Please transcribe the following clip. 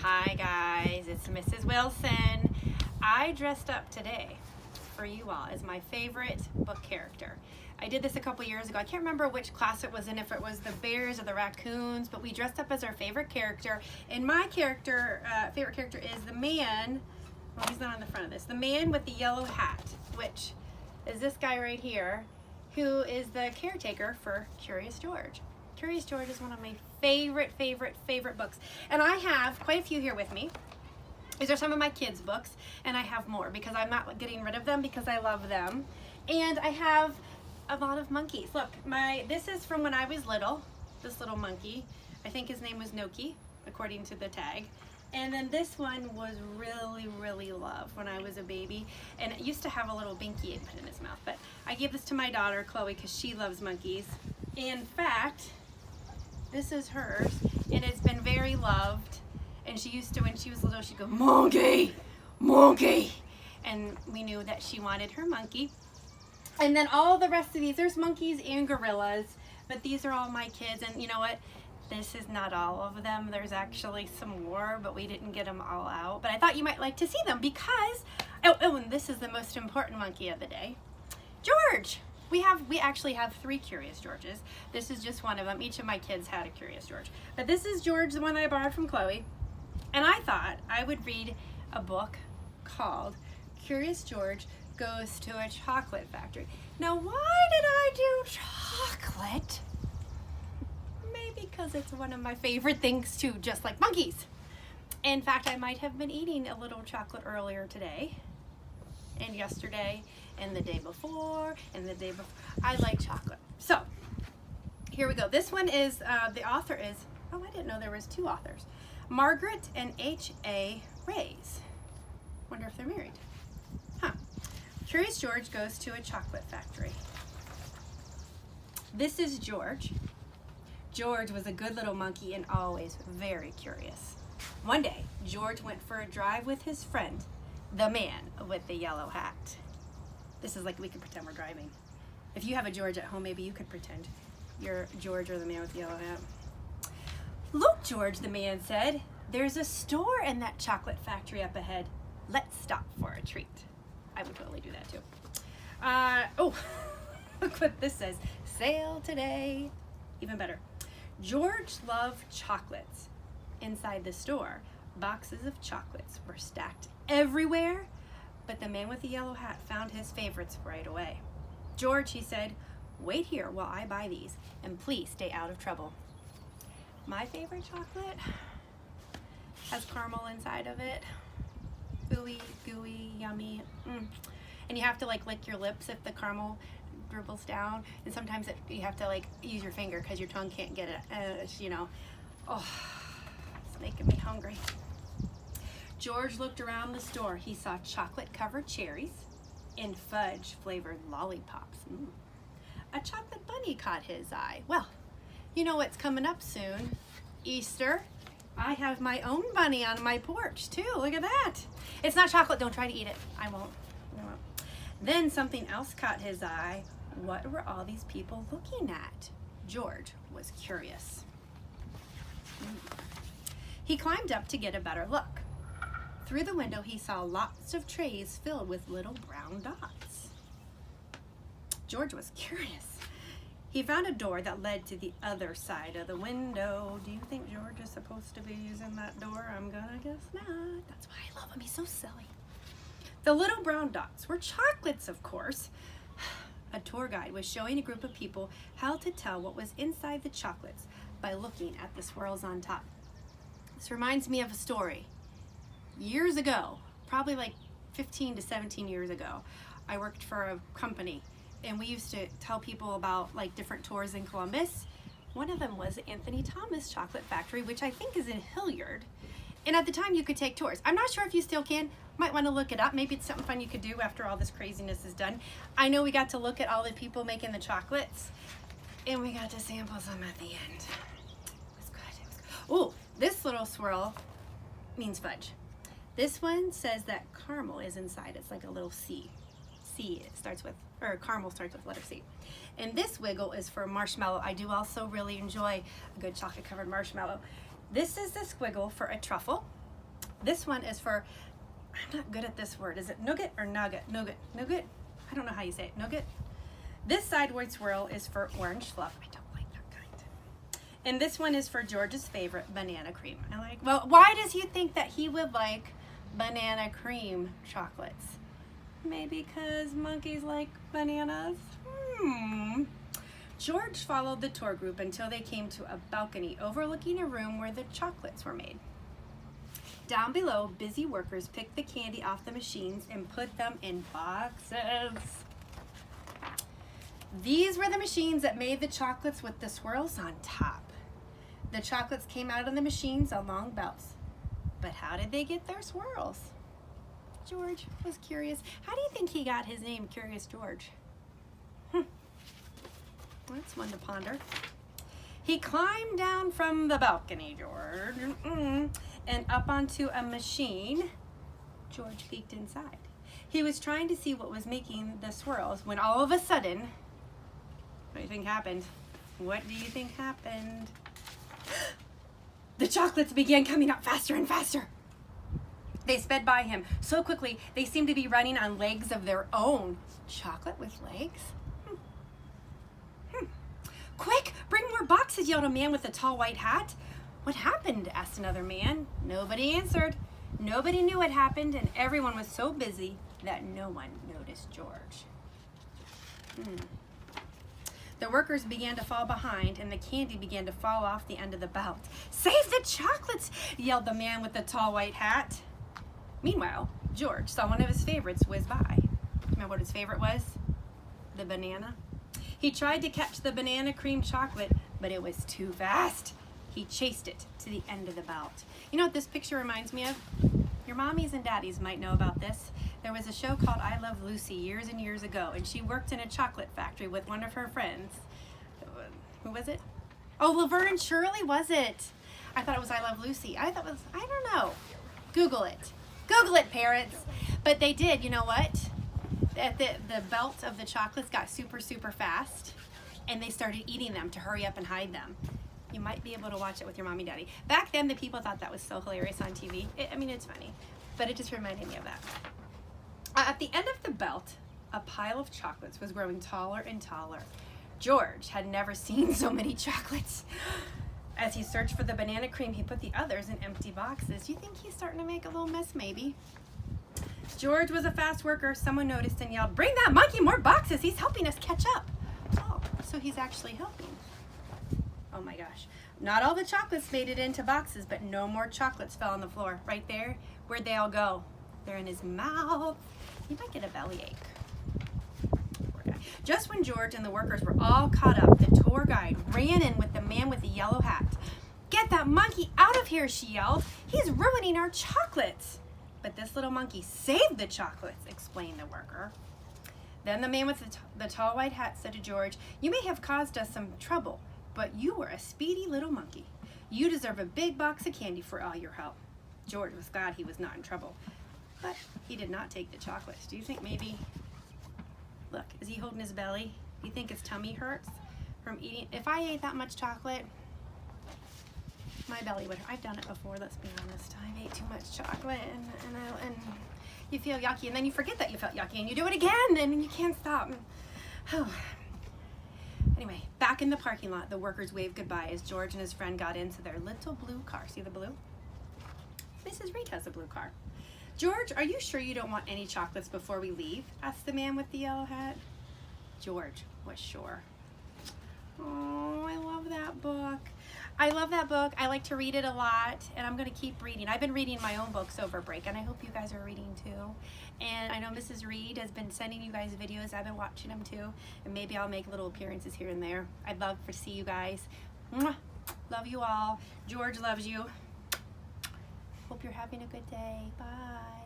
Hi guys, it's Mrs. Wilson. I dressed up today for you all as my favorite book character. I did this a couple years ago. I can't remember which class it was in, if it was the bears or the raccoons, but we dressed up as our favorite character. And my favorite character is the man, well, he's not on the front of this, the man with the yellow hat, which is this guy right here, who is the caretaker for Curious George. Curious George is one of my favorite books. And I have quite a few here with me. These are some of my kids' books, and I have more because I'm not getting rid of them because I love them. And I have a lot of monkeys. Look, this is from when I was little, this little monkey. I think his name was Noki, according to the tag. And then this one was really loved when I was a baby. And it used to have a little binky put in his mouth. But I gave this to my daughter, Chloe, because she loves monkeys. In fact, this is hers, and it's been very loved. And she used to, when she was little, she'd go, "Monkey, monkey." And we knew that she wanted her monkey. And then all the rest of these, there's monkeys and gorillas, but these are all my kids. And you know what? This is not all of them. There's actually some more, but we didn't get them all out. But I thought you might like to see them because, oh, and this is the most important monkey of the day. George! We actually have 3 Curious Georges. This is just one of them. Each of my kids had a Curious George. But this is George, the one that I borrowed from Chloe. And I thought I would read a book called Curious George Goes to a Chocolate Factory. Now, why did I do chocolate? Maybe because it's one of my favorite things too, just like monkeys. In fact, I might have been eating a little chocolate earlier today, and yesterday, and the day before, and the day before. I like chocolate. So, here we go. This one is, the author is, oh, I didn't know there was 2 authors. Margaret and H.A. Rays. Wonder if they're married. Huh. Curious George Goes to a Chocolate Factory. This is George. George was a good little monkey and always very curious. One day, George went for a drive with his friend, the man with the yellow hat. This is like we could pretend we're driving. If you have a George at home, maybe you could pretend you're George or the man with the yellow hat. "Look, George," the man said, "there's a store in that chocolate factory up ahead. Let's stop for a treat." I would totally do that too. Oh, look what this says. "Sale today." Even better. George loved chocolates. Inside the store, boxes of chocolates were stacked everywhere, but the man with the yellow hat found his favorites right away. "George," he said, "wait here while I buy these, and please stay out of trouble." My favorite chocolate has caramel inside of it. Ooey, gooey, yummy. And you have to like lick your lips if the caramel dribbles down. And sometimes you have to like use your finger because your tongue can't get it. You know, oh, it's making me hungry. George looked around the store. He saw chocolate-covered cherries and fudge-flavored lollipops. A chocolate bunny caught his eye. Well, you know what's coming up soon? Easter. I have my own bunny on my porch too. Look at that. It's not chocolate. Don't try to eat it. I won't. Then something else caught his eye. What were all these people looking at? George was curious. He climbed up to get a better look. Through the window, he saw lots of trays filled with little brown dots. George was curious. He found a door that led to the other side of the window. Do you think George is supposed to be using that door? I'm gonna guess not. That's why I love him. He's so silly. The little brown dots were chocolates, of course. A tour guide was showing a group of people how to tell what was inside the chocolates by looking at the swirls on top. This reminds me of a story. Years ago, probably like 15 to 17 years ago, I worked for a company, and we used to tell people about like different tours in Columbus. One of them was Anthony Thomas Chocolate Factory, which I think is in Hilliard. And at the time you could take tours. I'm not sure if you still can. Might want to look it up. Maybe it's something fun you could do after all this craziness is done. I know we got to look at all the people making the chocolates, and we got to sample some at the end. It was good. Oh, this little swirl means fudge. This one says that caramel is inside. It's like a little C. Caramel starts with letter C. And this wiggle is for marshmallow. I do also really enjoy a good chocolate covered marshmallow. This is the squiggle for a truffle. This one is for, I'm not good at this word. Is it nougat or nugget? Nougat. Nougat? I don't know how you say it. Nougat? This sideways swirl is for orange fluff. I don't like that kind. And this one is for George's favorite, banana cream. Well, why does he think that he would like banana cream chocolates? Maybe because monkeys like bananas? George followed the tour group until they came to a balcony overlooking a room where the chocolates were made. Down below, busy workers picked the candy off the machines and put them in boxes. These were the machines that made the chocolates with the swirls on top. The chocolates came out of the machines on long belts. But how did they get their swirls? George was curious. How do you think he got his name, Curious George? That's one to ponder. He climbed down from the balcony, George, and up onto a machine. George peeked inside. He was trying to see what was making the swirls when all of a sudden, what do you think happened? What do you think happened? The chocolates began coming out faster and faster. They sped by him so quickly they seemed to be running on legs of their own. Chocolate with legs? Quick, bring more boxes, yelled a man with a tall white hat. What happened? Asked another man. Nobody answered. Nobody knew what happened, and everyone was so busy that no one noticed George. The workers began to fall behind, and the candy began to fall off the end of the belt. Save the chocolates, yelled the man with the tall white hat. Meanwhile, George saw one of his favorites whiz by. Remember what his favorite was? The banana. He tried to catch the banana cream chocolate, but it was too fast. He chased it to the end of the belt. You know what this picture reminds me of? Your mommies and daddies might know about this. There was a show called I Love Lucy years and years ago, and she worked in a chocolate factory with one of her friends. Who was it? Oh, Laverne and Shirley, was it? I thought it was I Love Lucy. I thought it was, I don't know. Google it. Google it, parents. But they did, you know what? The belt of the chocolates got super, super fast, and they started eating them to hurry up and hide them. You might be able to watch it with your mommy and daddy. Back then, the people thought that was so hilarious on TV. I mean, it's funny, but it just reminded me of that. At the end of the belt, a pile of chocolates was growing taller and taller. George had never seen so many chocolates. As he searched for the banana cream, he put the others in empty boxes. You think he's starting to make a little mess, maybe? George was a fast worker. Someone noticed and yelled, "Bring that monkey more boxes. He's helping us catch up." Oh, so he's actually helping. Oh my gosh. Not all the chocolates made it into boxes, but no more chocolates fell on the floor. Right there, where'd they all go? They're in his mouth. He might get a bellyache. Poor guy. Just when George and the workers were all caught up, the tour guide ran in with the man with the yellow hat. "Get that monkey out of here," she yelled. "He's ruining our chocolates." "But this little monkey saved the chocolates," explained the worker. Then the man with the tall white hat said to George, "You may have caused us some trouble, but you were a speedy little monkey. You deserve a big box of candy for all your help." George was glad he was not in trouble, but he did not take the chocolates. Do you think maybe, look, is he holding his belly? Do you think his tummy hurts from eating? If I ate that much chocolate, my belly would hurt. I've done it before, let's be honest. I ate too much chocolate and you feel yucky, and then you forget that you felt yucky and you do it again and you can't stop. Oh. Anyway, back in the parking lot, the workers waved goodbye as George and his friend got into their little blue car. See the blue? Mrs. Reed has a blue car. "George, are you sure you don't want any chocolates before we leave?" asked the man with the yellow hat. George was sure. Oh, I love that book. I love that book. I like to read it a lot, and I'm going to keep reading. I've been reading my own books over break, and I hope you guys are reading too. And I know Mrs. Reed has been sending you guys videos. I've been watching them too, and maybe I'll make little appearances here and there. I'd love to see you guys. Mwah. Love you all. George loves you. Hope you're having a good day. Bye.